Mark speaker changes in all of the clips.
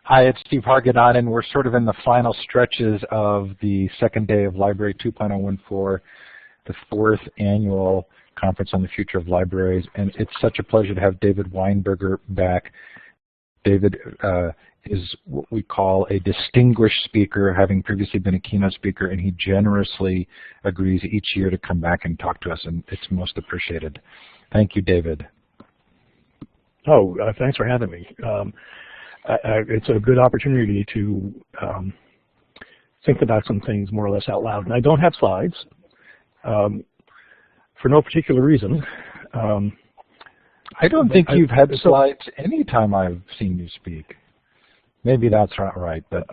Speaker 1: Hi, it's Steve Hargadon, and we're sort of in the final stretches of the second day of Library 2.014, the fourth annual conference on the future of libraries. And it's such a pleasure to have David Weinberger back. David is what we call a distinguished speaker, having previously been a keynote speaker, and he generously agrees each year to come back and talk to us, and it's most appreciated. Thank you, David.
Speaker 2: Oh, thanks for having me. It's a good opportunity to think about some things more or less out loud. And I don't have slides for no particular reason.
Speaker 1: I don't think you've had slides any time I've seen you speak. Maybe that's not right, but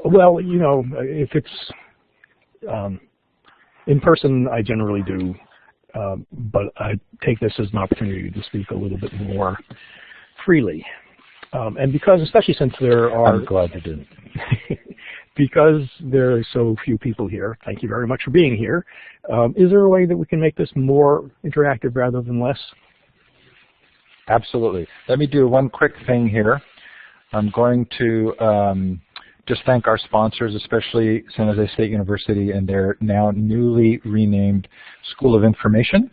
Speaker 2: well, you know, if it's in person, I generally do, but I take this as an opportunity to speak a little bit more freely. And because, especially since there are,
Speaker 1: I'm glad you did.
Speaker 2: Because there are so few people here, thank you very much for being here. Is there a way that we can make this more interactive rather than less?
Speaker 1: Absolutely. Let me do one quick thing here. I'm going to just thank our sponsors, especially San Jose State University and their now newly renamed School of Information.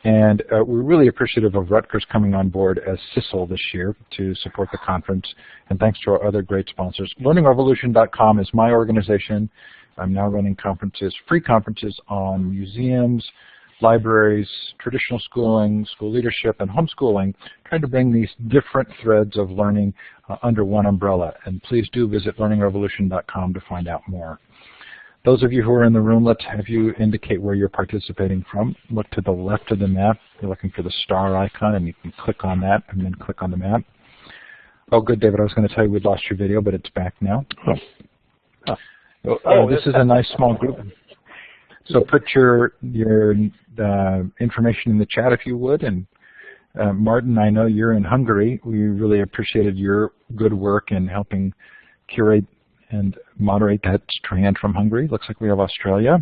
Speaker 1: And we're really appreciative of Rutgers coming on board as CISL this year to support the conference. And thanks to our other great sponsors. LearningRevolution.com is my organization. I'm now running conferences, free conferences on museums, libraries, traditional schooling, school leadership, and homeschooling, trying to bring these different threads of learning under one umbrella. And please do visit LearningRevolution.com to find out more. Those of you who are in the room, let's have you indicate where you're participating from. Look to the left of the map. You're looking for the star icon, and you can click on that and then click on the map. Oh, good, David. I was going to tell you we'd lost your video, but it's back now. This is a nice small group. So put your information in the chat if you would. And Martin, I know you're in Hungary. We really appreciated your good work in helping curate and moderate that strand from Hungary. Looks like we have Australia.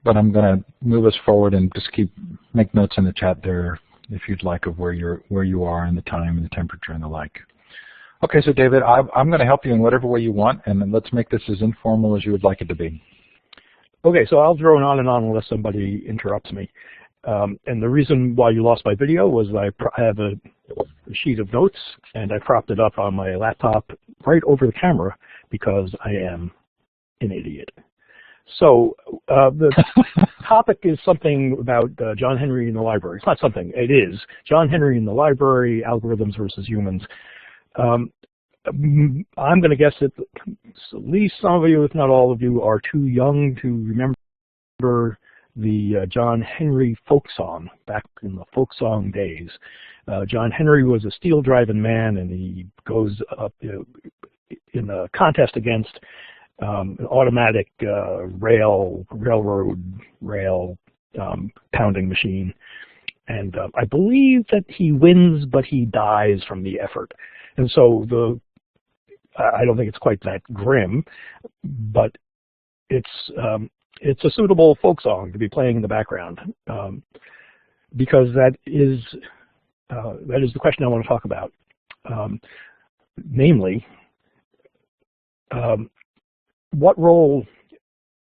Speaker 1: But I'm going to move us forward and just make notes in the chat there if you'd like of where you are and the time and the temperature and the like. Okay, so David, I'm going to help you in whatever way you want, and then let's make this as informal as you would like it to be.
Speaker 2: Okay, so I'll drone on and on unless somebody interrupts me. And the reason why you lost my video was I have a sheet of notes, and I propped it up on my laptop right over the camera because I am an idiot. So the topic is something about John Henry in the library. It's not something, it is. John Henry in the library, algorithms versus humans. I'm going to guess that at least some of you, if not all of you, are too young to remember the John Henry folk song back in the folk song days. John Henry was a steel-driving man, and he goes up in a contest against an automatic railroad rail pounding machine. And I believe that he wins, but he dies from the effort. And so I don't think it's quite that grim, but it's a suitable folk song to be playing in the background because that is the question I want to talk about. Namely, what role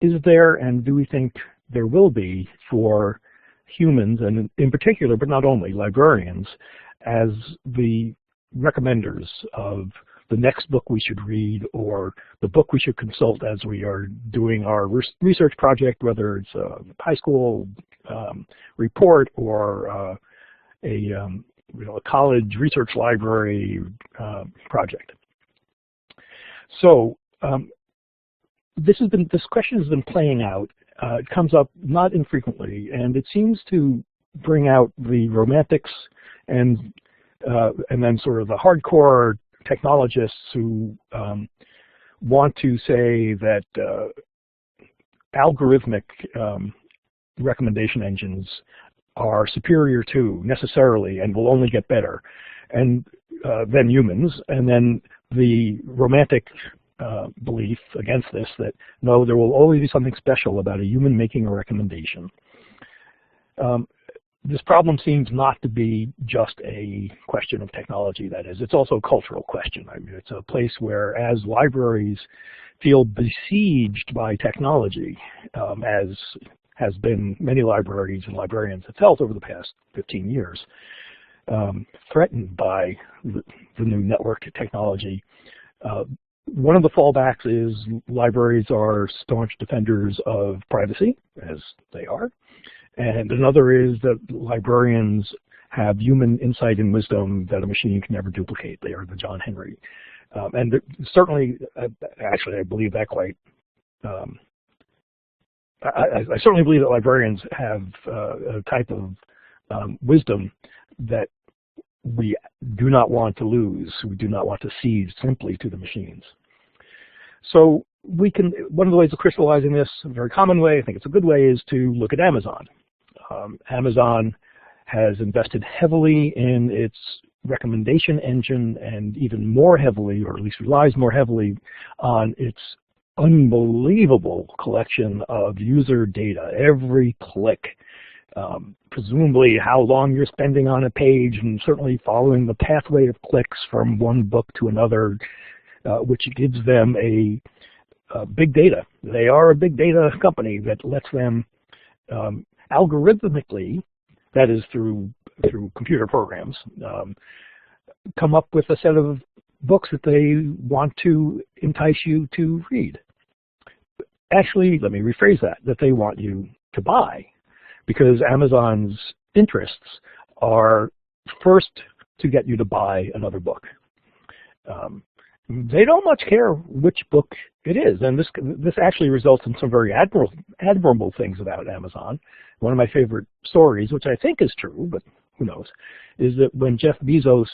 Speaker 2: is there, and do we think there will be, for humans, and in particular, but not only, librarians, as the recommenders of the next book we should read or the book we should consult as we are doing our research project, whether it's a high school report or a college research library project. So this question has been playing out. It comes up not infrequently, and it seems to bring out the romantics and then sort of the hardcore technologists who want to say that algorithmic recommendation engines are superior to, necessarily, and will only get better than humans. And then the romantic belief against this, that no, there will always be something special about a human making a recommendation. this problem seems not to be just a question of technology, that is. It's also a cultural question. I mean, it's a place where, as libraries feel besieged by technology, as has been many libraries and librarians have felt over the past 15 years, threatened by the new network technology. One of the fallbacks is libraries are staunch defenders of privacy, as they are. And another is that librarians have human insight and wisdom that a machine can never duplicate. They are the John Henry. And certainly, actually, I believe that quite. I certainly believe that librarians have a type of wisdom that we do not want to lose. We do not want to cede simply to the machines. So we can. One of the ways of crystallizing this, a very common way, I think it's a good way, is to look at Amazon. Amazon has invested heavily in its recommendation engine, and even more heavily, or at least relies more heavily on its unbelievable collection of user data. Every click, presumably how long you're spending on a page, and certainly following the pathway of clicks from one book to another, which gives them a big data. They are a big data company that lets them algorithmically, that is through computer programs, come up with a set of books that they want to entice you to read. Actually, let me rephrase that they want you to buy, because Amazon's interests are first to get you to buy another book. They don't much care which book it is, and this actually results in some very admirable things about Amazon. One of my favorite stories, which I think is true, but who knows, is that when Jeff Bezos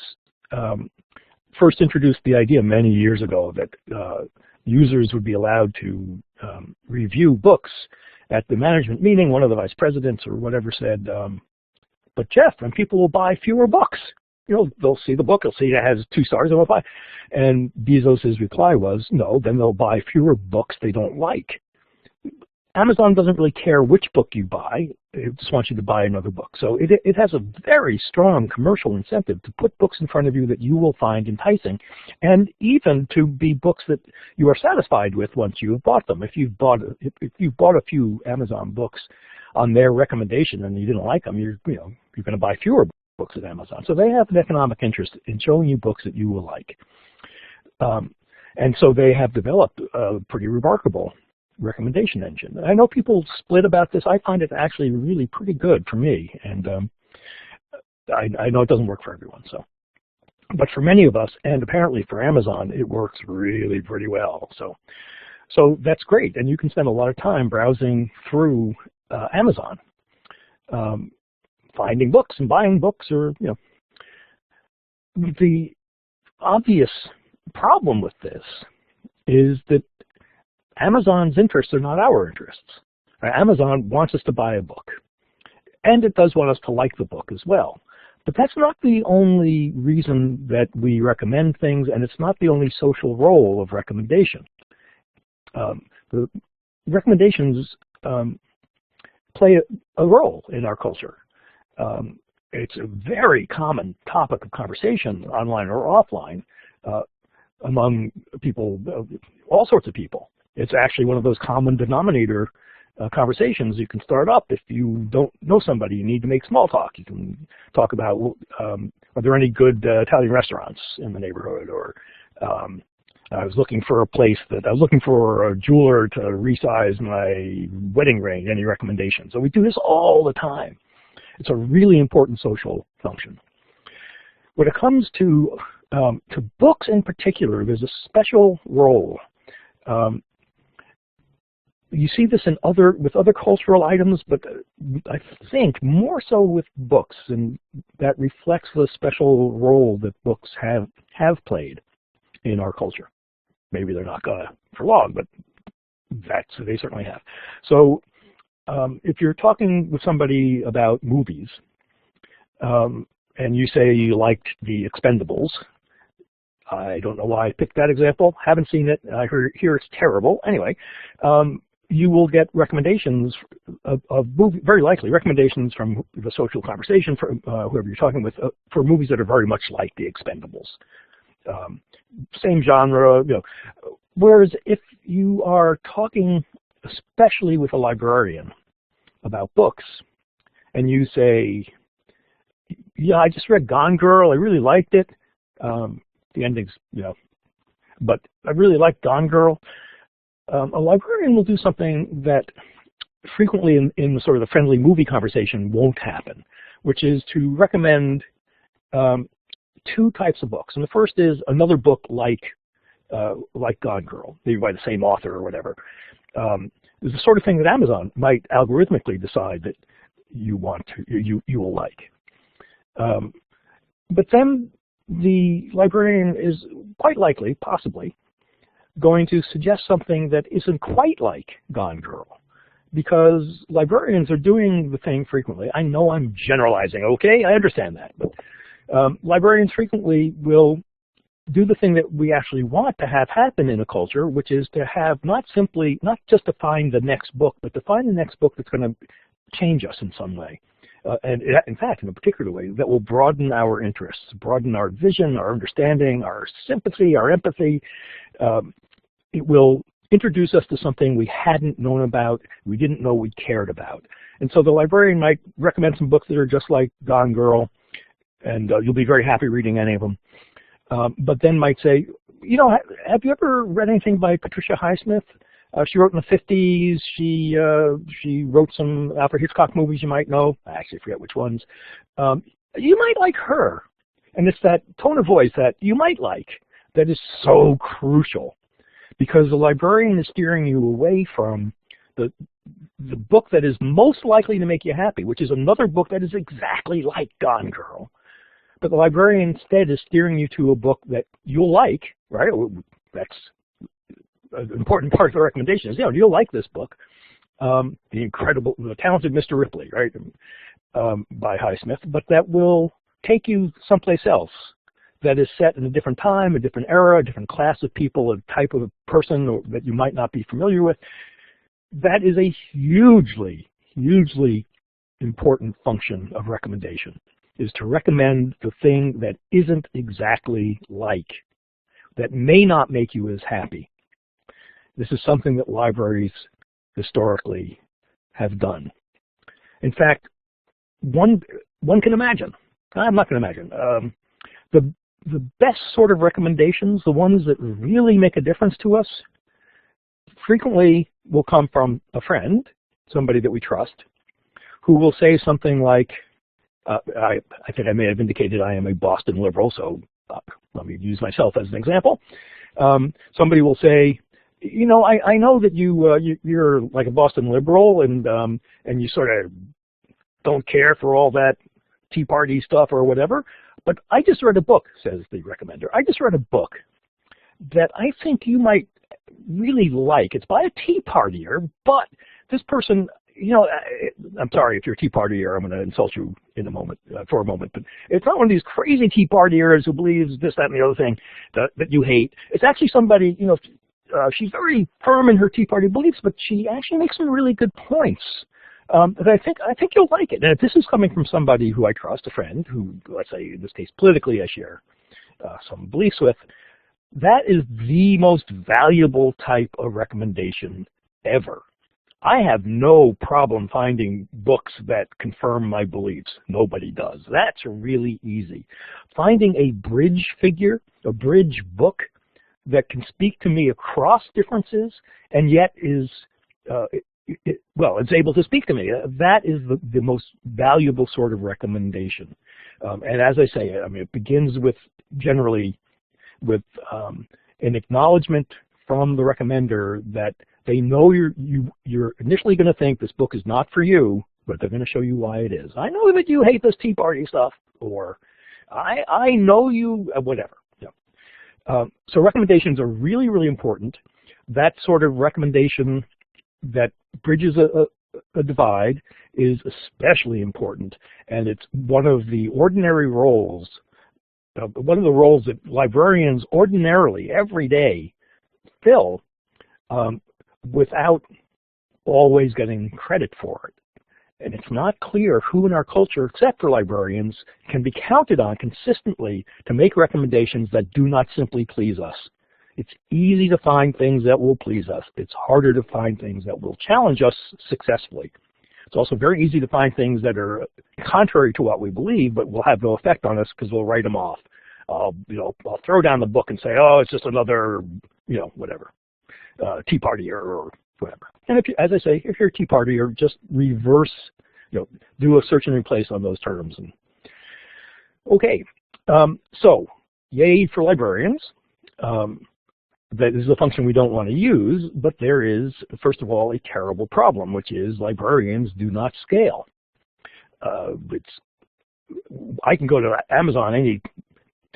Speaker 2: first introduced the idea many years ago that users would be allowed to review books at the management meeting, one of the vice presidents or whatever said, but Jeff, and people will buy fewer books. You know, they'll see the book, they'll see it has 2 stars, and they'll buy. And Bezos' reply was, no, then they'll buy fewer books they don't like. Amazon doesn't really care which book you buy, it just wants you to buy another book. So it has a very strong commercial incentive to put books in front of you that you will find enticing, and even to be books that you are satisfied with once you have bought them. If you've bought a few Amazon books on their recommendation and you didn't like them, you're going to buy fewer books at Amazon. So they have an economic interest in showing you books that you will like. And so they have developed a pretty remarkable recommendation engine. I know people split about this. I find it actually really pretty good for me. And I know it doesn't work for everyone. But for many of us, and apparently for Amazon, it works really pretty well. So that's great. And you can spend a lot of time browsing through Amazon. Finding books and buying books, or the obvious problem with this is that Amazon's interests are not our interests. Amazon wants us to buy a book, and it does want us to like the book as well. But that's not the only reason that we recommend things, and it's not the only social role of recommendation. The recommendations play a role in our culture. It's a very common topic of conversation, online or offline, among people, all sorts of people. It's actually one of those common denominator conversations you can start up if you don't know somebody. You need to make small talk. You can talk about, are there any good Italian restaurants in the neighborhood? Or I was looking for a jeweler to resize my wedding ring. Any recommendations? So we do this all the time. It's a really important social function. When it comes to books in particular, there's a special role. You see this with other cultural items, but I think more so with books, and that reflects the special role that books have played in our culture. Maybe they're not gonna for long, but they certainly have. So if you're talking with somebody about movies, and you say you liked The Expendables, I don't know why I picked that example. Haven't seen it. I hear it's terrible. Anyway, you will get recommendations of movie, very likely recommendations from the social conversation, from whoever you're talking with, for movies that are very much like The Expendables. Same genre, you know. Whereas if you are talking, especially with a librarian, about books, and you say, yeah, I just read Gone Girl, I really liked it. The ending's, you know, but I really liked Gone Girl. A librarian will do something that frequently in the sort of the friendly movie conversation won't happen, which is to recommend two types of books. And the first is another book like Gone Girl, maybe by the same author or whatever. It's the sort of thing that Amazon might algorithmically decide that you will like. But then the librarian is quite likely, possibly, going to suggest something that isn't quite like Gone Girl, because librarians are doing the thing frequently. I know I'm generalizing, okay? I understand that. But librarians frequently will do the thing that we actually want to have happen in a culture, which is to have not just to find the next book, but to find the next book that's going to change us in some way. And in fact, in a particular way, that will broaden our interests, broaden our vision, our understanding, our sympathy, our empathy. It will introduce us to something we hadn't known about, we didn't know we cared about. And so the librarian might recommend some books that are just like Gone Girl, and you'll be very happy reading any of them. But then might say, you know, have you ever read anything by Patricia Highsmith? She wrote in the 50s. She wrote some Alfred Hitchcock movies you might know. I actually forget which ones. You might like her. And it's that tone of voice that you might like that is so crucial, because the librarian is steering you away from the book that is most likely to make you happy, which is another book that is exactly like Gone Girl. But the librarian instead is steering you to a book that you'll like, right? That's an important part of the recommendation is, you know, you'll like this book, The Talented Mr. Ripley, right, by Highsmith, but that will take you someplace else that is set in a different time, a different era, a different class of people, a type of person that you might not be familiar with. That is a hugely, hugely important function of recommendation, is to recommend the thing that isn't exactly like, that may not make you as happy. This is something that libraries historically have done. In fact, one can imagine, I'm not going to imagine, the best sort of recommendations, the ones that really make a difference to us, frequently will come from a friend, somebody that we trust, who will say something like, I think I may have indicated I am a Boston liberal, so let me use myself as an example. Somebody will say, you know, I know that you're like a Boston liberal, and you sort of don't care for all that Tea Party stuff or whatever, but I just read a book, says the recommender. I just read a book that I think you might really like. It's by a Tea Partier, but this person, you know, I'm sorry if you're a Tea Partier, I'm going to insult you in a moment, for a moment, but it's not one of these crazy Tea Partiers who believes this, that, and the other thing that you hate. It's actually somebody, you know, she's very firm in her Tea Party beliefs, but she actually makes some really good points. That I think you'll like it. And if this is coming from somebody who I trust, a friend who, let's say in this case politically, I share some beliefs with, that is the most valuable type of recommendation ever. I have no problem finding books that confirm my beliefs. Nobody does. That's really easy. Finding a bridge figure, a bridge book that can speak to me across differences and yet is it's able to speak to me. That is the most valuable sort of recommendation. And as I say, I mean, it begins with generally with an acknowledgement from the recommender that they know you're initially going to think this book is not for you, but they're going to show you why it is. I know that you hate this Tea Party stuff, or I know you, whatever. Yeah. So recommendations are really, really important. That sort of recommendation that bridges a divide is especially important, and it's one of the ordinary roles, one of the roles that librarians ordinarily, every day, fill without always getting credit for it. And it's not clear who in our culture, except for librarians, can be counted on consistently to make recommendations that do not simply please us. It's easy to find things that will please us. It's harder to find things that will challenge us successfully. It's also very easy to find things that are contrary to what we believe, but will have no effect on us because we'll write them off. I'll throw down the book and say, oh, it's just another, whatever, Tea Party or whatever. And if you, as I say, if you're a Tea Party, or just reverse, do a search and replace on those terms. And okay, so yay for librarians. That is a function we don't want to use, but there is, first of all, a terrible problem, which is librarians do not scale. I can go to Amazon any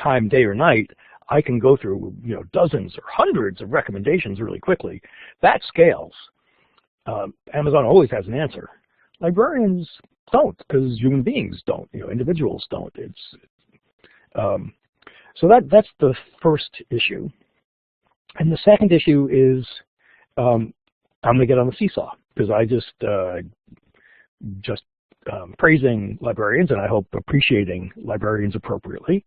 Speaker 2: time, day or night. I can go through dozens or hundreds of recommendations really quickly. That scales. Amazon always has an answer. Librarians don't, because human beings don't. Individuals don't. So that's the first issue. And the second issue is I'm going to get on the seesaw, because I just praising librarians, and I hope appreciating librarians appropriately.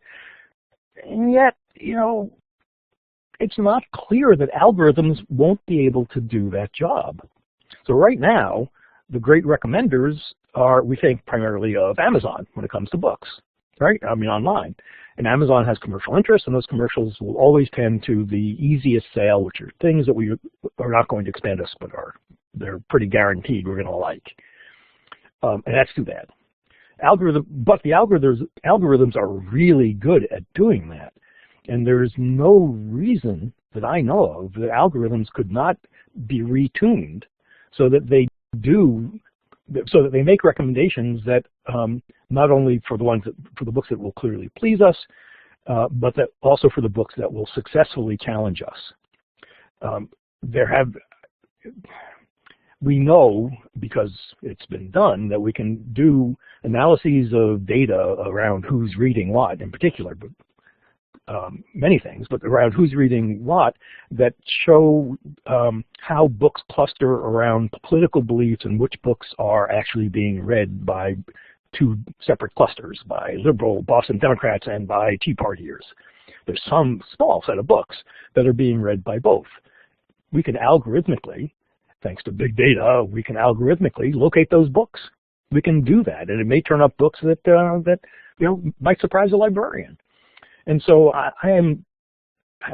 Speaker 2: And yet, it's not clear that algorithms won't be able to do that job. So right now, the great recommenders are, we think, primarily of Amazon when it comes to books, right? I mean, online. And Amazon has commercial interests, and those commercials will always tend to the easiest sale, which are things that we are not going to expand us, but they're pretty guaranteed we're going to like. And that's too bad. But the algorithms are really good at doing that. And there's no reason that I know of that algorithms could not be retuned so that they make recommendations that not only for the books that will clearly please us, but that also for the books that will successfully challenge us. We know, because it's been done, that we can do analyses of data around who's reading what in particular, but many things, but around who's reading what, that show how books cluster around political beliefs and which books are actually being read by two separate clusters, by liberal Boston Democrats and by Tea Partiers. There's some small set of books that are being read by both. We can algorithmically, thanks to big data, we can algorithmically locate those books. We can do that, and it may turn up books that might surprise a librarian. And so I'm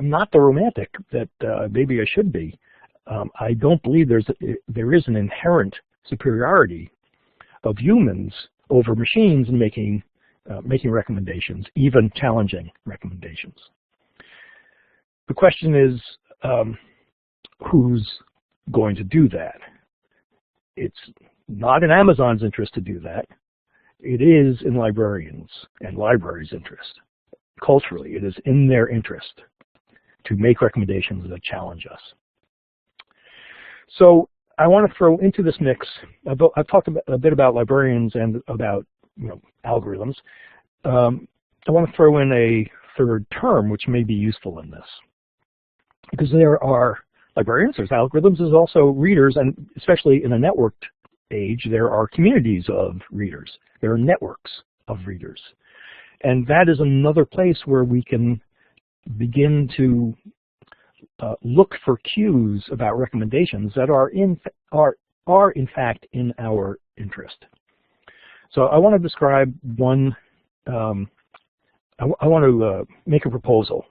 Speaker 2: not the romantic that maybe I should be. I don't believe there is an inherent superiority of humans over machines in making recommendations, even challenging recommendations. The question is, who's going to do that? It's not in Amazon's interest to do that. It is in librarians and libraries' interest. Culturally, it is in their interest to make recommendations that challenge us. So I want to throw into this mix, I've talked a bit about librarians and about algorithms. I want to throw in a third term which may be useful in this. Because there are librarians, there's algorithms, there's also readers, and especially in a networked age, there are communities of readers. There are networks of readers. And that is another place where we can begin to look for cues about recommendations that are in fact in our interest. So I want to describe one. I want to make a proposal.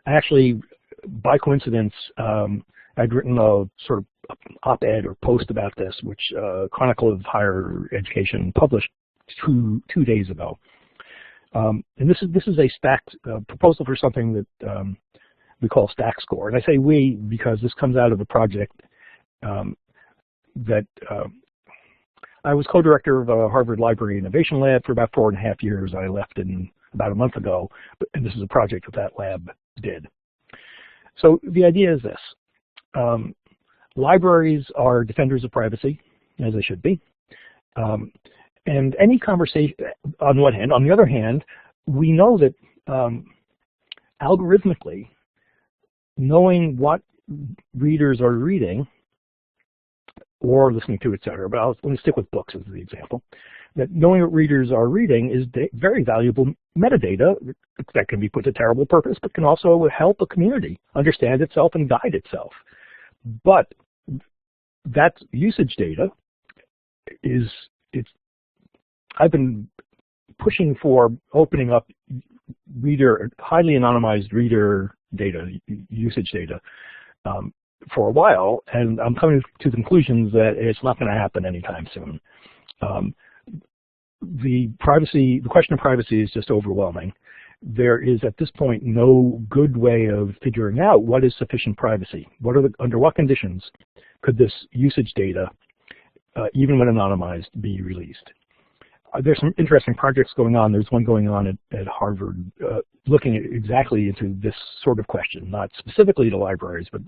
Speaker 2: Actually, by coincidence, I'd written a sort of op-ed or post about this, which Chronicle of Higher Education published two days ago. And this is a stacked proposal for something that we call stack score. And I say we because this comes out of a project that I was co-director of a Harvard Library Innovation Lab for about 4.5 years. I left in about a month ago, and this is a project that lab did. So the idea is this. Libraries are defenders of privacy, as they should be. And any conversation, on one hand, on the other hand, we know that algorithmically, knowing what readers are reading or listening to, etc. But let me stick with books as the example. That knowing what readers are reading is very valuable metadata that can be put to terrible purpose, but can also help a community understand itself and guide itself. But that usage data I've been pushing for opening up highly anonymized reader data, usage data, for a while, and I'm coming to the conclusions that it's not going to happen anytime soon. The question of privacy is just overwhelming. There is at this point no good way of figuring out what is sufficient privacy. Under what conditions could this usage data, even when anonymized, be released? There's some interesting projects going on. There's one going on at Harvard looking exactly into this sort of question, not specifically to libraries, but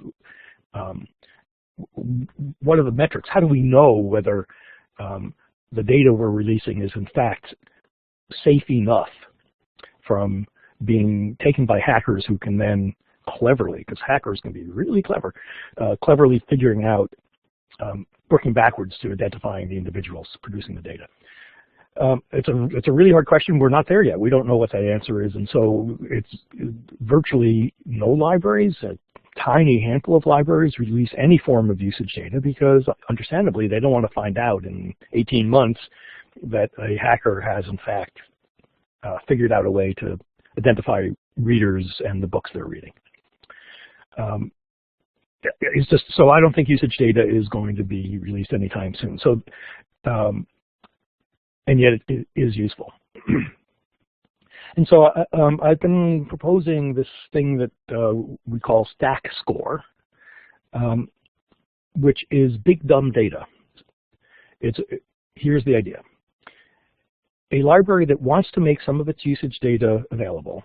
Speaker 2: what are the metrics? How do we know whether the data we're releasing is in fact safe enough from being taken by hackers who can then cleverly, because hackers can be really clever, cleverly figuring out, working backwards to identifying the individuals producing the data. It's a really hard question. We're not there yet. We don't know what that answer is, and so it's virtually no libraries, a tiny handful of libraries release any form of usage data because, understandably, they don't want to find out in 18 months that a hacker has, in fact, figured out a way to identify readers and the books they're reading. It's just so I don't think usage data is going to be released anytime soon. So, and yet it is useful. And so I've been proposing this thing that we call stack score, which is big dumb data. Here's the idea. A library that wants to make some of its usage data available,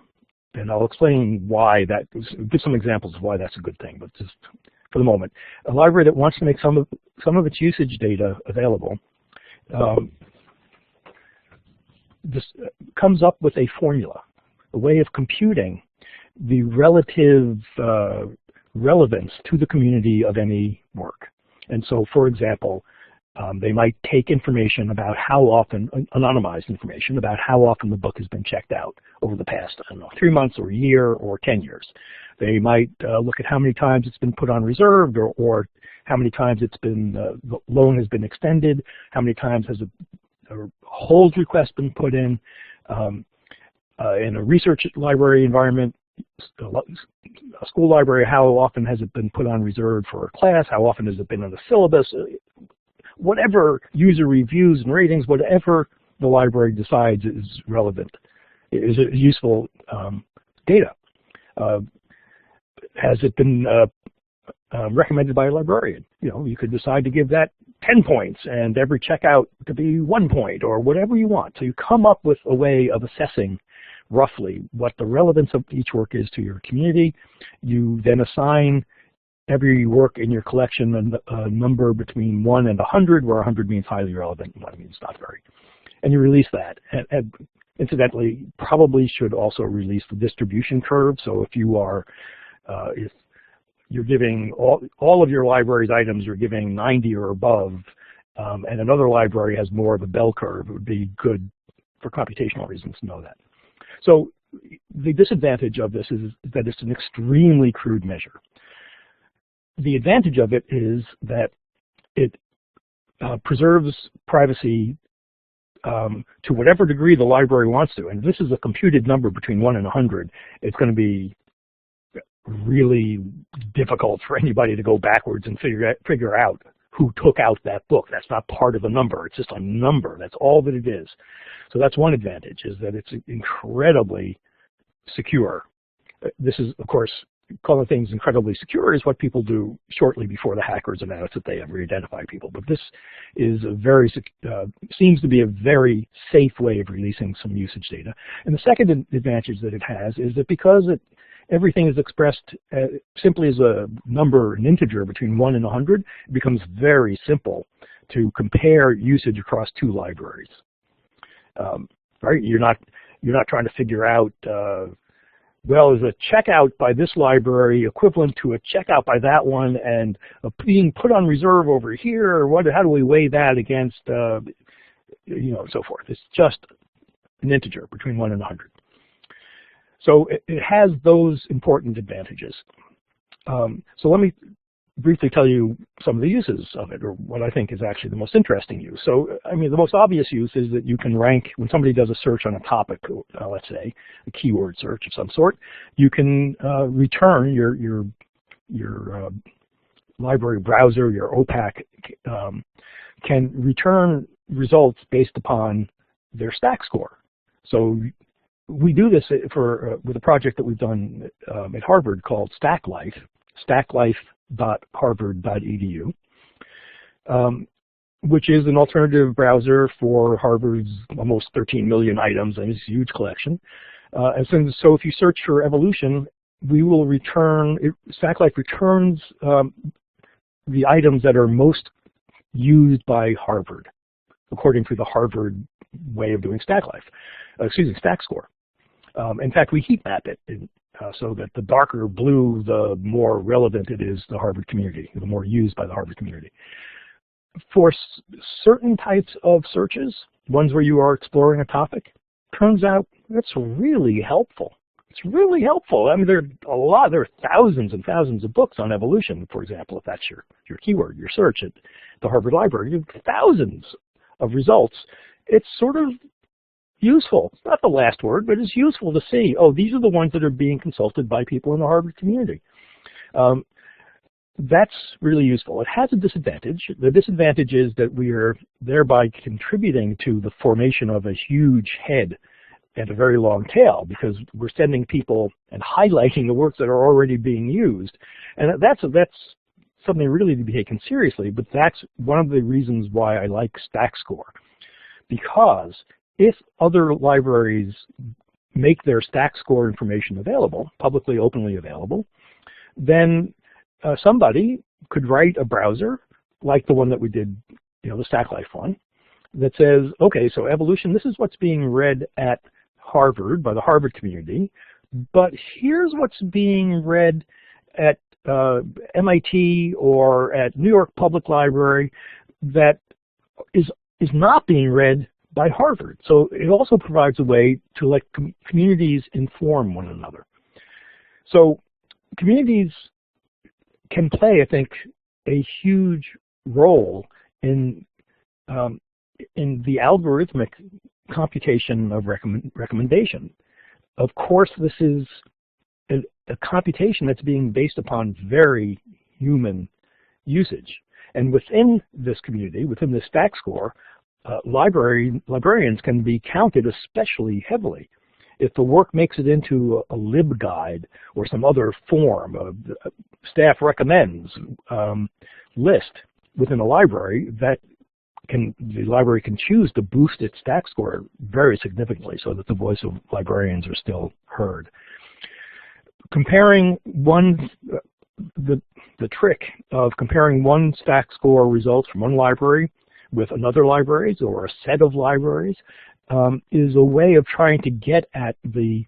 Speaker 2: and I'll explain why that, give some examples of why that's a good thing, but just for the moment, a library that wants to make some of its usage data available this comes up with a formula, a way of computing the relative relevance to the community of any work. And so, for example, they might take information about how often, anonymized information, about how often the book has been checked out over the past, I don't know, 3 months or a year or 10 years. They might look at how many times it's been put on reserved or how many times it's been, the loan has been extended, how many times has a hold request been put in a research library environment, a school library, how often has it been put on reserve for a class, how often has it been on the syllabus, whatever user reviews and ratings, whatever the library decides is relevant, is useful data. Has it been recommended by a librarian? You know, you could decide to give that 10 points and every checkout to be 1 point or whatever you want. So you come up with a way of assessing roughly what the relevance of each work is to your community. You then assign every work in your collection a number between 1 and 100, where 100 means highly relevant and 1 means not very. And you release that. And incidentally, probably should also release the distribution curve. So if you are, if you're giving all of your library's items, you're giving 90 or above, and another library has more of a bell curve, it would be good for computational reasons to know that. So the disadvantage of this is that it's an extremely crude measure. The advantage of it is that it preserves privacy to whatever degree the library wants to. And if this is a computed number between 1 and 100, it's going to be really difficult for anybody to go backwards and figure out who took out that book. That's not part of the number. It's just a number. That's all that it is. So that's one advantage, is that it's incredibly secure. This is, of course, calling things incredibly secure is what people do shortly before the hackers announce that they have re-identified people. But this is a very, seems to be a very safe way of releasing some usage data. And the second advantage that it has is that because everything is expressed simply as a number, an integer between 1 and 100, it becomes very simple to compare usage across 2 libraries. Right? You're not trying to figure out well, is a checkout by this library equivalent to a checkout by that one, and being put on reserve over here, or how do we weigh that against, so forth. It's just an integer between 1 and 100. So it has those important advantages. So let me briefly tell you some of the uses of it, or what I think is actually the most interesting use. So, I mean, the most obvious use is that you can rank, when somebody does a search on a topic, let's say, a keyword search of some sort, you can return your library browser, your OPAC, can return results based upon their stack score. So we do this with a project that we've done at Harvard called StackLife, stacklife.harvard.edu, which is an alternative browser for Harvard's almost 13 million items, and it's a huge collection. So if you search for evolution, we will return, StackLife returns the items that are most used by Harvard, according to the Harvard way of doing stack score. In fact, we heat map it so that the darker blue, the more relevant it is to the Harvard community, the more used by the Harvard community. For certain types of searches, ones where you are exploring a topic, turns out that's really helpful. It's really helpful. I mean, there are thousands and thousands of books on evolution, for example, if that's your keyword, your search at the Harvard Library. You have thousands of results. It's sort of useful. It's not the last word, but it's useful to see, oh, these are the ones that are being consulted by people in the Harvard community. That's really useful. It has a disadvantage. The disadvantage is that we are thereby contributing to the formation of a huge head and a very long tail, because we're sending people and highlighting the works that are already being used. And that's something really to be taken seriously, but that's one of the reasons why I like StackScore. Because if other libraries make their StackScore information available, publicly, openly available, then somebody could write a browser like the one that we did, the StackLife one, that says, okay, so evolution, this is what's being read at Harvard by the Harvard community, but here's what's being read at MIT or at New York Public Library that is not being read by Harvard. So it also provides a way to let communities inform one another. So communities can play, I think, a huge role in the algorithmic computation of recommendation. Of course, this is a computation that's being based upon very human usage. And within this community, within the StackScore, librarians can be counted especially heavily. If the work makes it into a LibGuide or some other form of staff recommends list within a library, the library can choose to boost its StackScore very significantly so that the voice of librarians are still heard. Comparing the trick of comparing one StackScore results from one library with another libraries or a set of libraries is a way of trying to get at the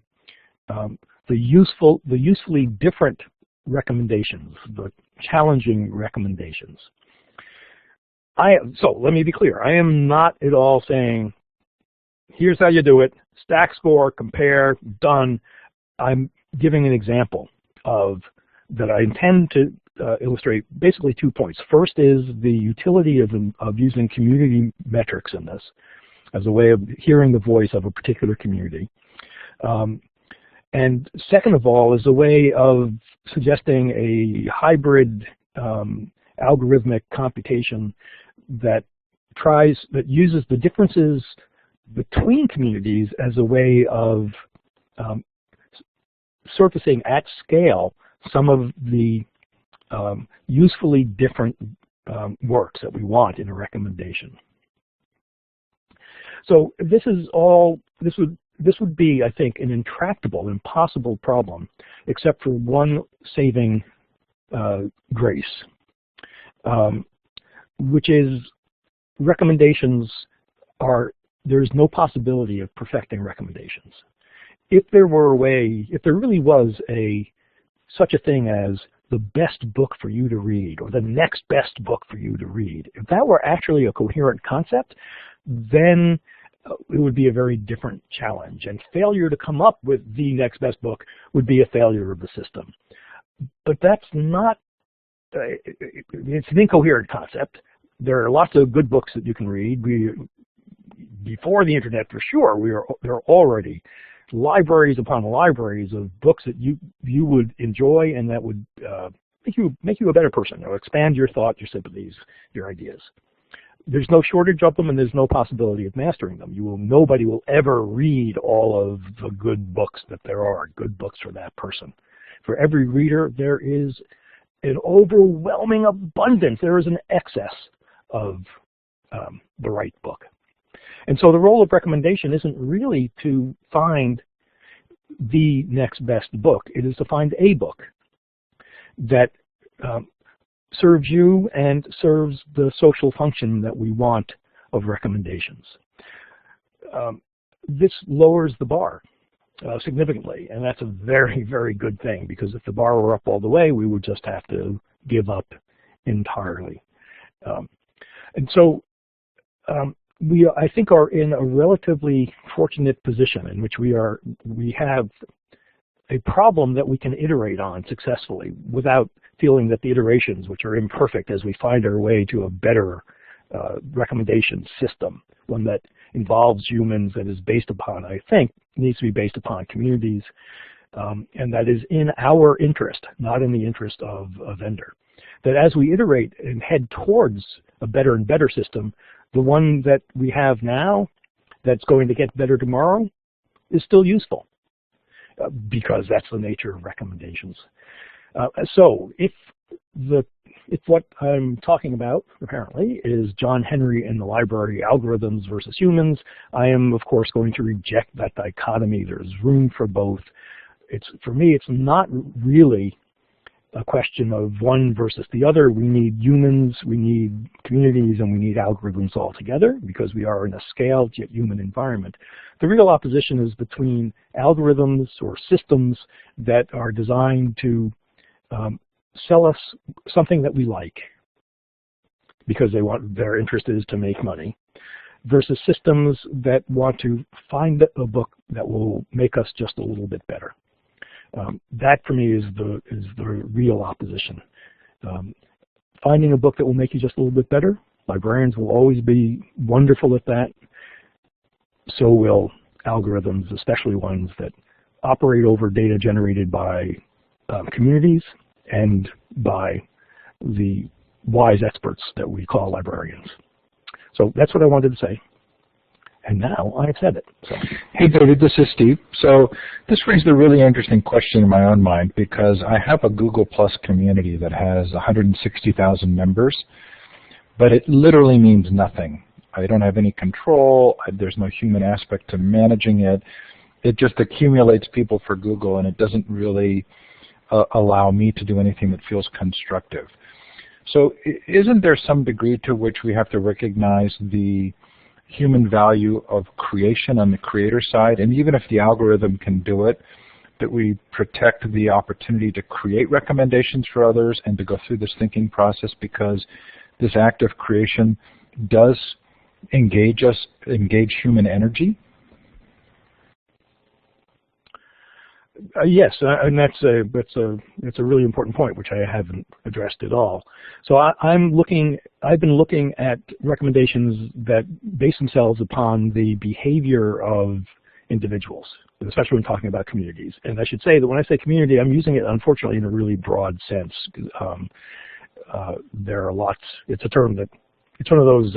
Speaker 2: usefully different recommendations, the challenging recommendations. So let me be clear. I am not at all saying, here's how you do it, StackScore, compare, done. I'm giving an example that I intend to illustrate basically 2 points. First is the utility of using community metrics in this as a way of hearing the voice of a particular community. And second of all is a way of suggesting a hybrid algorithmic computation that uses the differences between communities as a way of surfacing at scale some of the usefully different works that we want in a recommendation. So this would be, I think, an intractable, impossible problem, except for one saving grace, which is recommendations there's no possibility of perfecting recommendations. if there were a way, if there really was such a thing as the best book for you to read or the next best book for you to read, if that were actually a coherent concept, then it would be a very different challenge. And failure to come up with the next best book would be a failure of the system. But that's not, it's an incoherent concept. There are lots of good books that you can read. Before the internet, for sure, there are already libraries upon libraries of books that you would enjoy and that would make you a better person, or expand your thought, your sympathies, your ideas. There's no shortage of them, and there's no possibility of mastering them. Nobody will ever read all of the good books that there are, good books for that person. For every reader, there is an overwhelming abundance. There is an excess of the right book. And so the role of recommendation isn't really to find the next best book. It is to find a book that serves you and serves the social function that we want of recommendations. This lowers the bar significantly, and that's a very, very good thing, because if the bar were up all the way, we would just have to give up entirely. And so we, I think, are in a relatively fortunate position in which we have a problem that we can iterate on successfully without feeling that the iterations, which are imperfect as we find our way to a better recommendation system, one that involves humans, that is based upon, I think, needs to be based upon communities, and that is in our interest, not in the interest of a vendor. That as we iterate and head towards a better and better system, the one that we have now that's going to get better tomorrow is still useful, because that's the nature of recommendations. So if what I'm talking about, apparently, is John Henry and the library, algorithms versus humans, I am, of course, going to reject that dichotomy. There's room for both. For me, it's not really a question of one versus the other. We need humans, we need communities, and we need algorithms all together, because we are in a scaled yet human environment. The real opposition is between algorithms or systems that are designed to sell us something that we like, because their interest is to make money, versus systems that want to find a book that will make us just a little bit better. That, for me, is the real opposition. Finding a book that will make you just a little bit better, librarians will always be wonderful at that. So will algorithms, especially ones that operate over data generated by communities and by the wise experts that we call librarians. So that's what I wanted to say. And now I've said it. So.
Speaker 1: Hey, David, this is Steve. So this raised a really interesting question in my own mind, because I have a Google Plus community that has 160,000 members, but it literally means nothing. I don't have any control. There's no human aspect to managing it. It just accumulates people for Google, and it doesn't really allow me to do anything that feels constructive. So isn't there some degree to which we have to recognize the human value of creation on the creator side, and even if the algorithm can do it, that we protect the opportunity to create recommendations for others and to go through this thinking process, because this act of creation does engage human energy?
Speaker 2: Yes, and that's a really important point, which I haven't addressed at all. So I've been looking at recommendations that base themselves upon the behavior of individuals, especially when talking about communities. And I should say that when I say community, I'm using it, unfortunately, in a really broad sense. There are lots. It's a term that it's one of those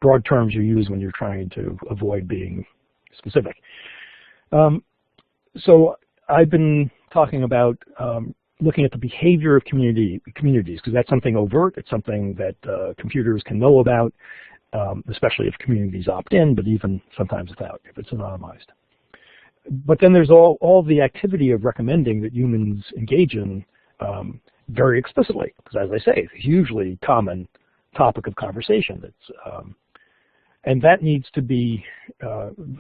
Speaker 2: broad terms you use when you're trying to avoid being specific. So I've been talking about looking at the behavior of communities, because that's something overt. It's something that computers can know about, especially if communities opt in, but even sometimes without, if it's anonymized. But then there's all the activity of recommending that humans engage in very explicitly, because, as I say, it's a hugely common topic of conversation. And that needs to be,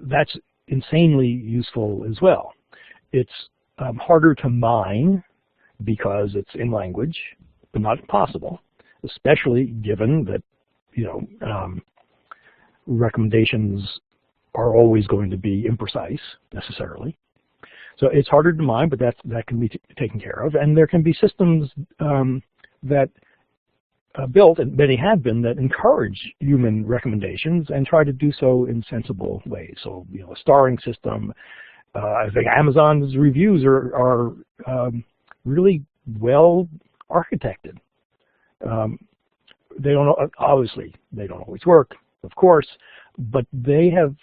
Speaker 2: that's insanely useful as well. It's harder to mine because it's in language, but not impossible, especially given that, recommendations are always going to be imprecise necessarily. So it's harder to mine, but that can be taken care of. And there can be systems that built, and many have been, that encourage human recommendations and try to do so in sensible ways. So, a starring system. I think Amazon's reviews are really well architected. They don't obviously they don't always work, of course, but they have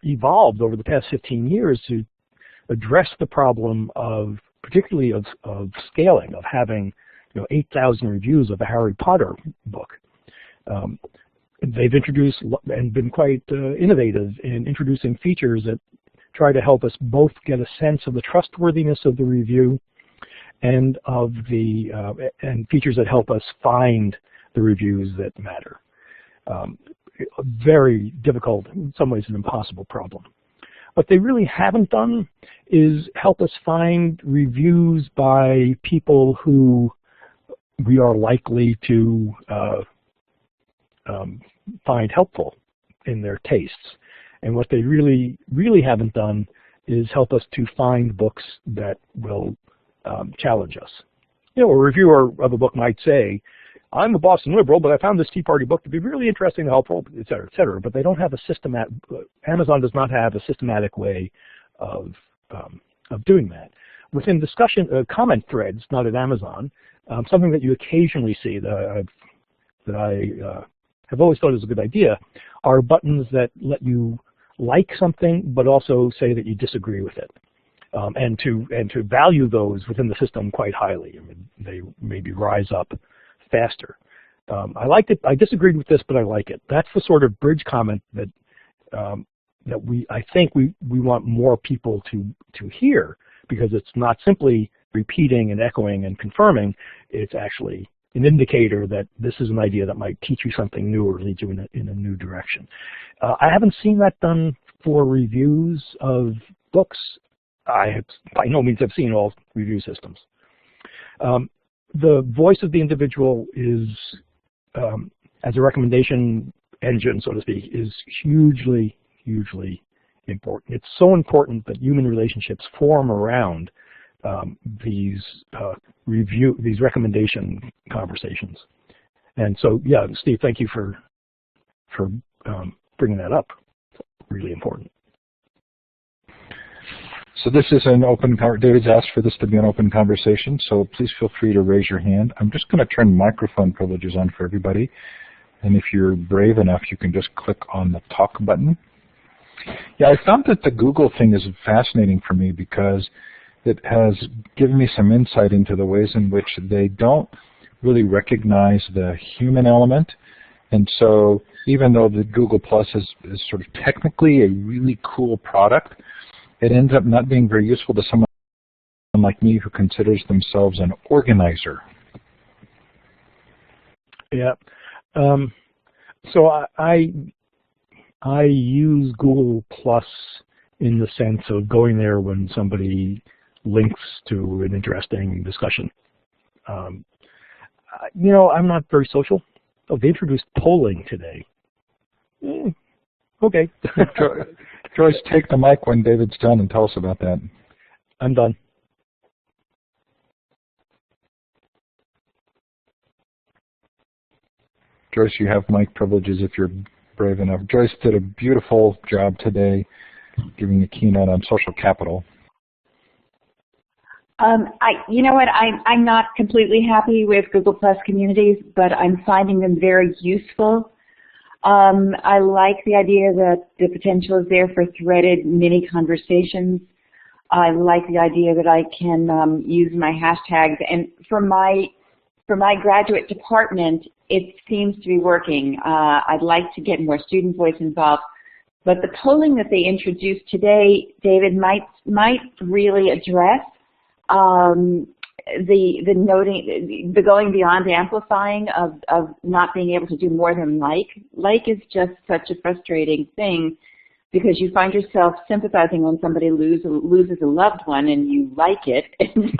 Speaker 2: evolved over the past 15 years to address the problem of, particularly of scaling, of having 8,000 reviews of a Harry Potter book. They've introduced and been quite innovative in introducing features that try to help us both get a sense of the trustworthiness of the review and of the and features that help us find the reviews that matter. A very difficult, in some ways an impossible problem. What they really haven't done is help us find reviews by people who we are likely to find helpful in their tastes. And what they really haven't done is help us to find books that will challenge us. A reviewer of a book might say, I'm a Boston liberal, but I found this Tea Party book to be really interesting and helpful, et cetera, et cetera. But they don't have a systematic, Amazon does not have a systematic way of doing that. Within discussion, comment threads, not at Amazon, something that you occasionally see that I have always thought is a good idea are buttons that let you like something, but also say that you disagree with it. And to value those within the system quite highly. I mean, they maybe rise up faster. I liked it. I disagreed with this, but I like it. That's the sort of bridge comment that I think we want more people to hear, because it's not simply repeating and echoing and confirming. It's actually an indicator that this is an idea that might teach you something new or lead you in a new direction. I haven't seen that done for reviews of books. I by no means have seen all review systems. The voice of the individual is, as a recommendation engine, so to speak, is hugely, hugely important. It's so important that human relationships form around these recommendation conversations. And so, yeah, Steve, thank you for bringing that up. It's really important.
Speaker 1: So this is an open, David's asked for this to be an open conversation, so please feel free to raise your hand. I'm just going to turn microphone privileges on for everybody. And if you're brave enough, you can just click on the talk button. Yeah, I found that the Google thing is fascinating for me because it has given me some insight into the ways in which they don't really recognize the human element. And so even though the Google Plus is sort of technically a really cool product, it ends up not being very useful to someone like me who considers themselves an organizer.
Speaker 2: Yeah. So I use Google Plus in the sense of going there when somebody links to an interesting discussion. I'm not very social. Oh, they introduced polling today. Okay.
Speaker 1: Joyce, take the mic when David's done and tell us about that.
Speaker 2: I'm done.
Speaker 1: Joyce, you have mic privileges if you're brave enough. Joyce did a beautiful job today giving a keynote on social capital.
Speaker 3: You know what? I'm not completely happy with Google Plus communities, but I'm finding them very useful. I like the idea that the potential is there for threaded mini conversations. I like the idea that I can use my hashtags, and for my graduate department, it seems to be working. I'd like to get more student voice involved, but the polling that they introduced today, David, might really address the noting, the going beyond amplifying of not being able to do more than like. Like is just such a frustrating thing because you find yourself sympathizing when somebody loses a loved one and you like it, and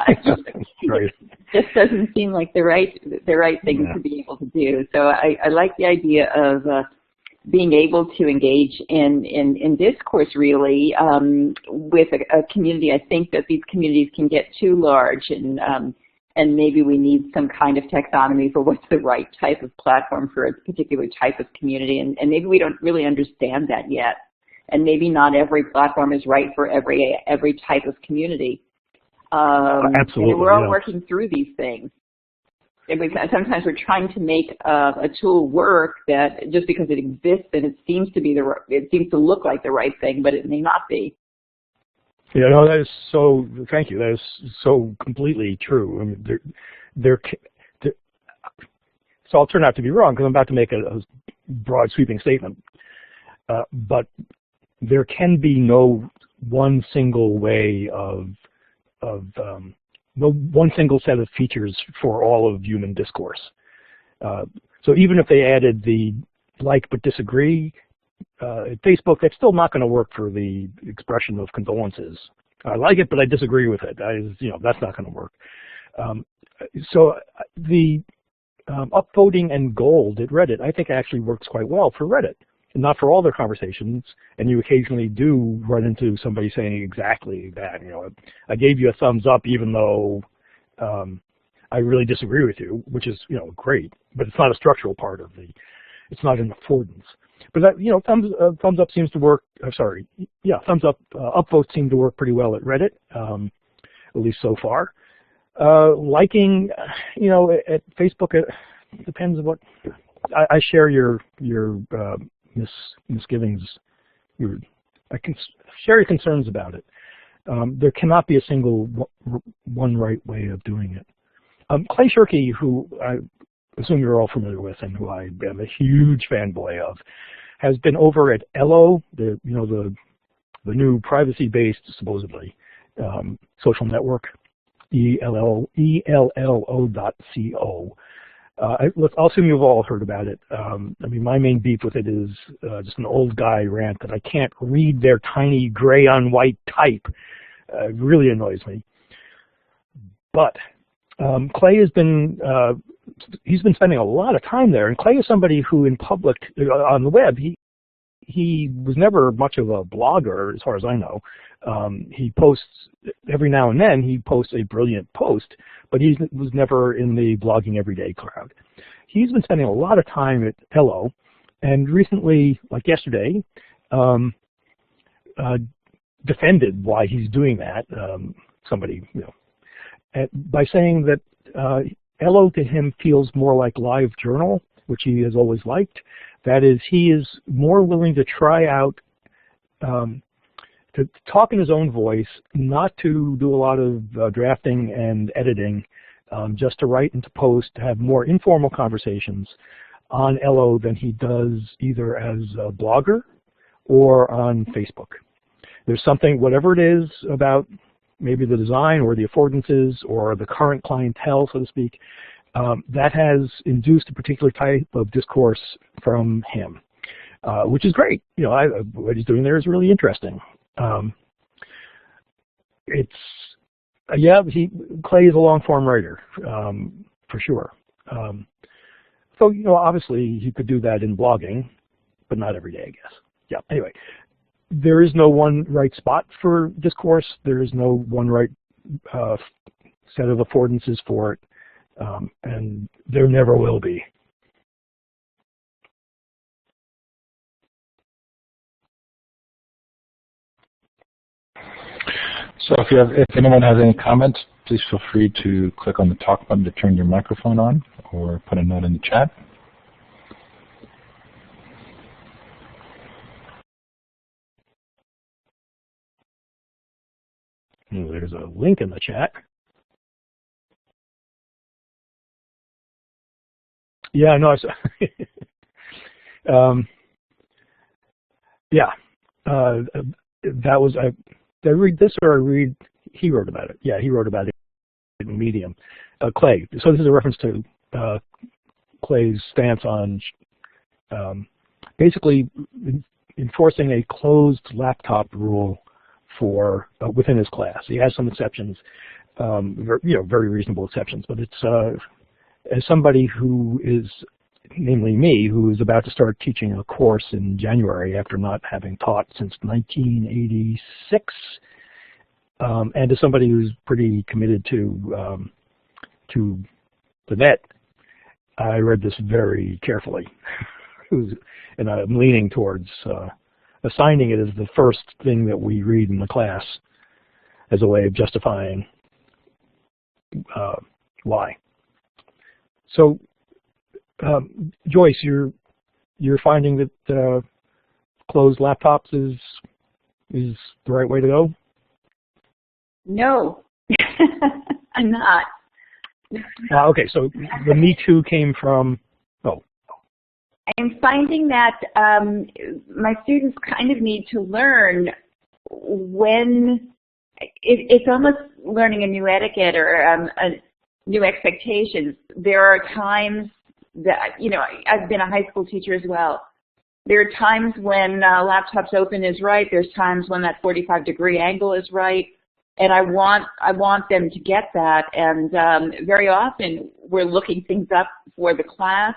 Speaker 2: Right.
Speaker 3: it just doesn't seem like the right thing to be able to do. So I like the idea of being able to engage in discourse really with a community. I think that these communities can get too large, and maybe we need some kind of taxonomy for what's the right type of platform for a particular type of community, and maybe we don't really understand that yet. And maybe not every platform is right for every type of community.
Speaker 2: Absolutely.
Speaker 3: And we're all working through these things. Sometimes we're trying to make a tool work that just because it exists and it seems to look like the right thing, but it may not be.
Speaker 2: Yeah, no, that is so. Thank you. That is so completely true. I mean, so I'll turn out to be wrong because I'm about to make a broad, sweeping statement. But there can be no one single way no one single set of features for all of human discourse. So even if they added the like but disagree at Facebook, that's still not going to work for the expression of condolences. I like it, but I disagree with it. That's not going to work. So the upvoting and gold at Reddit, I think actually works quite well for Reddit. Not for all their conversations, and you occasionally do run into somebody saying exactly that. I gave you a thumbs up even though I really disagree with you, which is great, but it's not a structural part of it's not an affordance. But that thumbs up seems to work. Thumbs up upvotes seem to work pretty well at Reddit, at least so far. Liking, at Facebook, it depends on what. I share your misgivings. I can share your concerns about it. There cannot be a single one right way of doing it. Clay Shirky, who I assume you're all familiar with and who I am a huge fanboy of, has been over at Ello, the new privacy-based, supposedly, social network, ELLO.co. I'll assume you've all heard about it. My main beef with it is just an old guy rant that I can't read their tiny gray on white type. It really annoys me. But Clay has been he's been spending a lot of time there, and Clay is somebody who in public on the web he was never much of a blogger as far as I know. He posts every now and then. He posts a brilliant post, but he was never in the blogging everyday crowd. He's been spending a lot of time at Hello, and recently, like yesterday, defended why he's doing that. Somebody, by saying that Hello to him feels more like LiveJournal, which he has always liked. That is, he is more willing to try out to talk in his own voice, not to do a lot of drafting and editing, just to write and to post, to have more informal conversations on Ello than he does either as a blogger or on Facebook. There's something, whatever it is about maybe the design or the affordances or the current clientele, so to speak, that has induced a particular type of discourse from him, which is great. What he's doing there is really interesting. Clay is a long-form writer, for sure. So, obviously he could do that in blogging, but not every day, I guess. Yeah, anyway, there is no one right spot for discourse. There is no one right set of affordances for it, and there never will be.
Speaker 1: So if anyone has any comments, please feel free to click on the talk button to turn your microphone on or put a note in the chat.
Speaker 2: There's a link in the chat. Yeah, no, that was, did I read this or he wrote about it? Yeah, he wrote about it in Medium. Clay, so this is a reference to Clay's stance on basically enforcing a closed laptop rule for within his class. He has some exceptions, very reasonable exceptions, but it's as somebody who is, namely me, who is about to start teaching a course in January after not having taught since 1986, and as somebody who's pretty committed to the net, I read this very carefully, and I'm leaning towards assigning it as the first thing that we read in the class as a way of justifying why. So, Joyce, you're finding that closed laptops is the right way to go?
Speaker 3: No, I'm not.
Speaker 2: Okay, so the Me Too came from,
Speaker 3: I'm finding that my students kind of need to learn when, it's almost learning a new etiquette or a new expectations. There are times that, I've been a high school teacher as well. There are times when laptops open is right. There's times when that 45-degree angle is right. And I want them to get that. And very often we're looking things up for the class.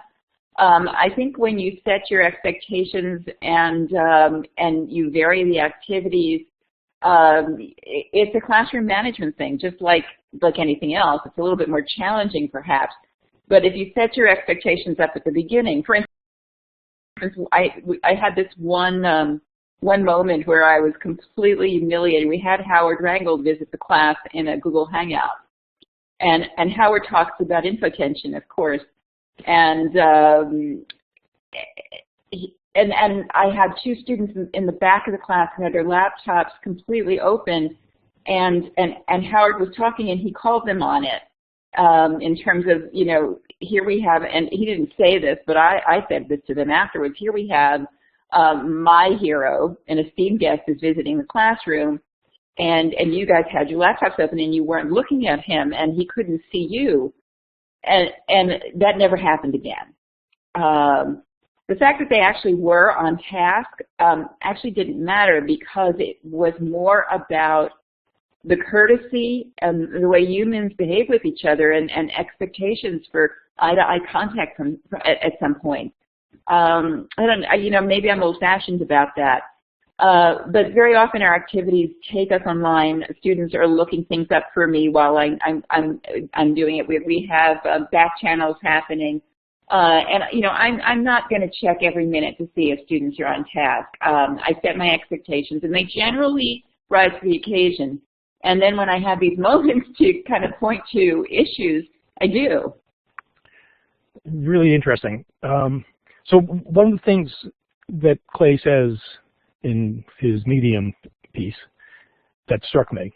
Speaker 3: I think when you set your expectations and you vary the activities, it's a classroom management thing, just like anything else. It's a little bit more challenging, perhaps. But if you set your expectations up at the beginning, for instance, I had this one moment where I was completely humiliated. We had Howard Rangold visit the class in a Google Hangout, and Howard talks about infotension, of course. And I had two students in the back of the class who had their laptops completely open, and Howard was talking, and he called them on it in terms of, here we have, and he didn't say this, but I said this to them afterwards, here we have my hero, an esteemed guest, is visiting the classroom, and you guys had your laptops open and you weren't looking at him, and he couldn't see you. And that never happened again. The fact that they actually were on task actually didn't matter, because it was more about the courtesy and the way humans behave with each other, and expectations for eye-to-eye contact at some point. Maybe I'm old-fashioned about that. But very often our activities take us online. Students are looking things up for me while I'm doing it. We have back channels happening, and I'm not going to check every minute to see if students are on task. I set my expectations, and they generally rise to the occasion. And then when I have these moments to kind of point to issues, I do.
Speaker 2: Really interesting. So one of the things that Clay says in his Medium piece that struck me,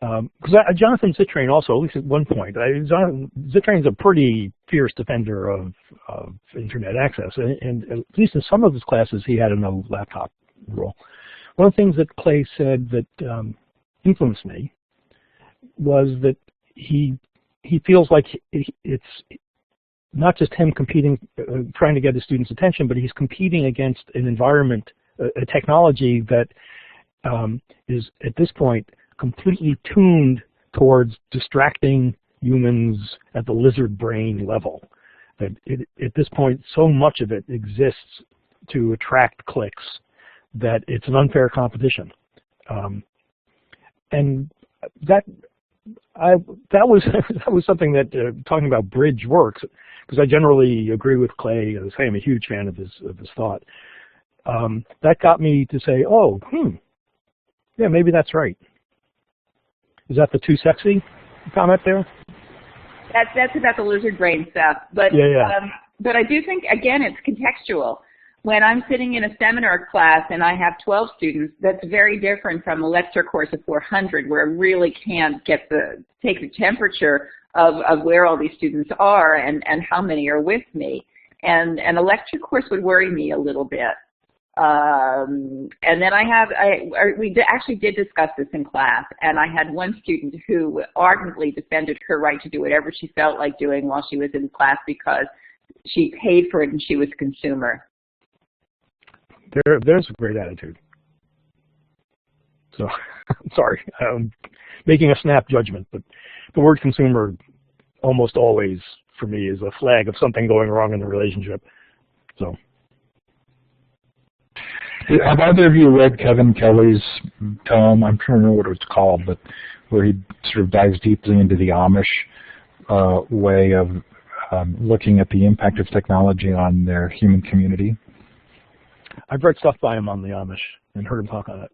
Speaker 2: because Jonathan Zittrain also, at least at one point, Zittrain's a pretty fierce defender of internet access, and at least in some of his classes he had a no laptop rule. One of the things that Clay said that influenced me was that he feels like it's not just him competing, trying to get his students' attention, but he's competing against an environment, a technology that is at this point completely tuned towards distracting humans at the lizard brain level. That at this point, so much of it exists to attract clicks that it's an unfair competition. And that was something that talking about bridge works, because I generally agree with Clay. As I say, I'm a huge fan of his thought. That got me to say, yeah, maybe that's right. Is that the too sexy comment there?
Speaker 3: That's about the lizard brain stuff. But but I do think, again, it's contextual. When I'm sitting in a seminar class and I have 12 students, that's very different from a lecture course of 400, where I really can't take the temperature of where all these students are and how many are with me. And a lecture course would worry me a little bit. And then we actually did discuss this in class, and I had one student who ardently defended her right to do whatever she felt like doing while she was in class because she paid for it and she was a consumer.
Speaker 2: there's a great attitude. So, sorry, I'm making a snap judgment, but the word consumer almost always, for me, is a flag of something going wrong in the relationship. So,
Speaker 1: have either of you read Kevin Kelly's tome? I'm trying to remember what it's called, but where he sort of dives deeply into the Amish way of looking at the impact of technology on their human community?
Speaker 2: I've read stuff by him on the Amish and heard him talk on it.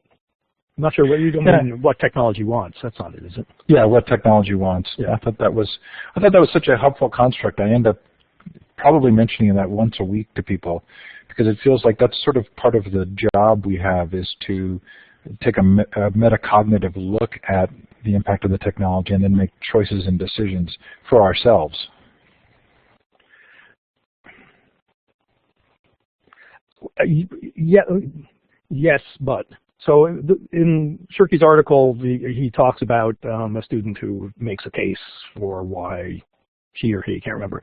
Speaker 2: I'm not sure what you mean. What technology wants? That's not it, is it?
Speaker 1: Yeah, what technology wants. Yeah, I thought that was such a helpful construct. I end up probably mentioning that once a week to people because it feels like that's sort of part of the job we have is to take a metacognitive look at the impact of the technology and then make choices and decisions for ourselves.
Speaker 2: Yeah, yes, but. So in Shirky's article, he talks about a student who makes a case for why she or he, can't remember,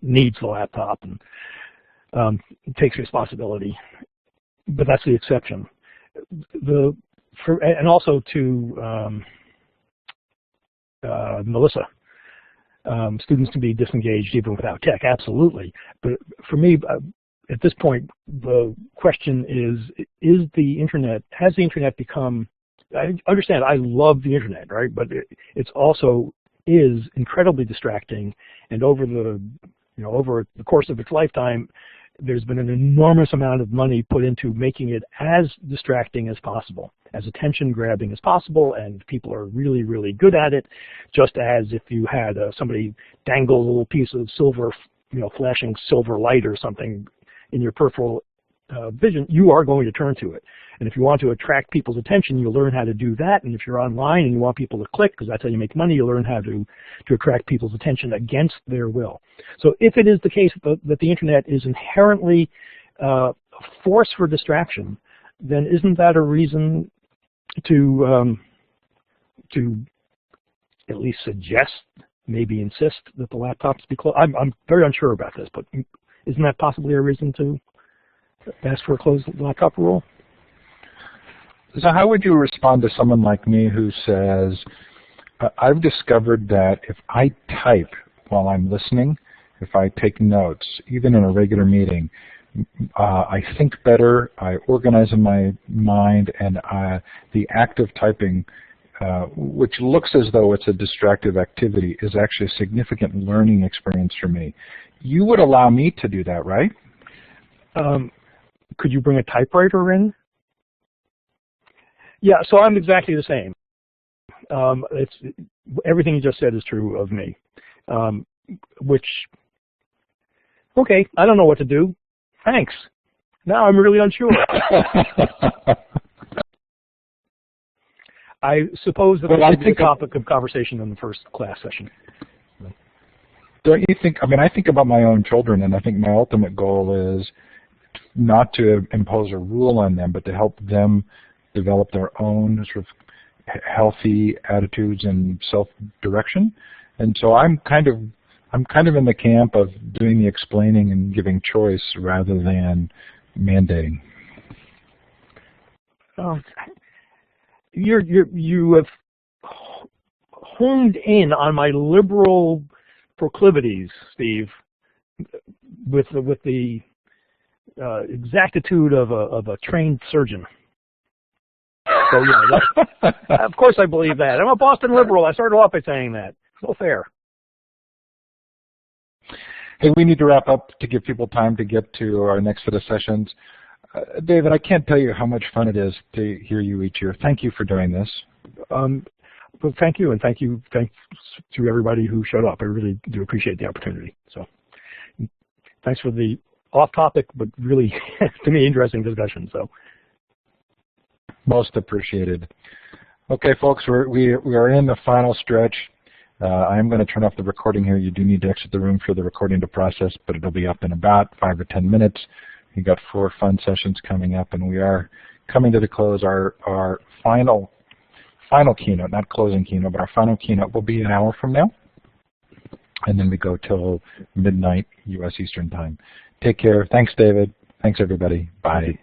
Speaker 2: needs the laptop and takes responsibility. But that's the exception. And also to Melissa, students can be disengaged even without tech, absolutely. But for me, at this point, the question is the internet, has the internet become, I understand I love the internet, right? But it's also is incredibly distracting, and over the course of its lifetime, there's been an enormous amount of money put into making it as distracting as possible, as attention grabbing as possible, and people are really, really good at it, just as if you had somebody dangle a little piece of silver, flashing silver light or something in your peripheral vision, you are going to turn to it. And if you want to attract people's attention, you learn how to do that. And if you're online and you want people to click, because that's how you make money, you learn how to attract people's attention against their will. So if it is the case that the internet is inherently a force for distraction, then isn't that a reason to at least suggest, maybe insist that the laptops be closed? I'm very unsure about this, but isn't that possibly a reason to ask for a closed laptop rule?
Speaker 1: So how would you respond to someone like me who says, I've discovered that if I type while I'm listening, if I take notes, even in a regular meeting, I think better, I organize in my mind, and the act of typing, which looks as though it's a distractive activity, is actually a significant learning experience for me. You would allow me to do that, right?
Speaker 2: Could you bring a typewriter in? Yeah, so I'm exactly the same. Everything you just said is true of me. Okay, I don't know what to do. Thanks. Now I'm really unsure. I suppose that that should be a topic of conversation in the first class session.
Speaker 1: Don't you think, I think about my own children, and I think my ultimate goal is not to impose a rule on them, but to help them develop their own sort of healthy attitudes and self-direction. And so I'm kind of in the camp of doing the explaining and giving choice rather than mandating. You have honed in on my liberal proclivities, Steve, with the exactitude of a trained surgeon. So yeah, of course I believe that. I'm a Boston liberal. I started off by saying that. So fair. Hey, we need to wrap up to give people time to get to our next set of sessions. David, I can't tell you how much fun it is to hear you each year. Thank you for doing this.
Speaker 2: Well, thank you, and thanks to everybody who showed up. I really do appreciate the opportunity. So, thanks for the off-topic but really, to me, interesting discussion. So,
Speaker 1: most appreciated. Okay, folks, we are in the final stretch. I am going to turn off the recording here. You do need to exit the room for the recording to process, but it'll be up in about 5 or 10 minutes. We've got 4 fun sessions coming up, and we are coming to the close. Our final keynote, not closing keynote, but our final keynote will be an hour from now, and then we go till midnight U.S. Eastern Time. Take care. Thanks, David. Thanks, everybody. Bye.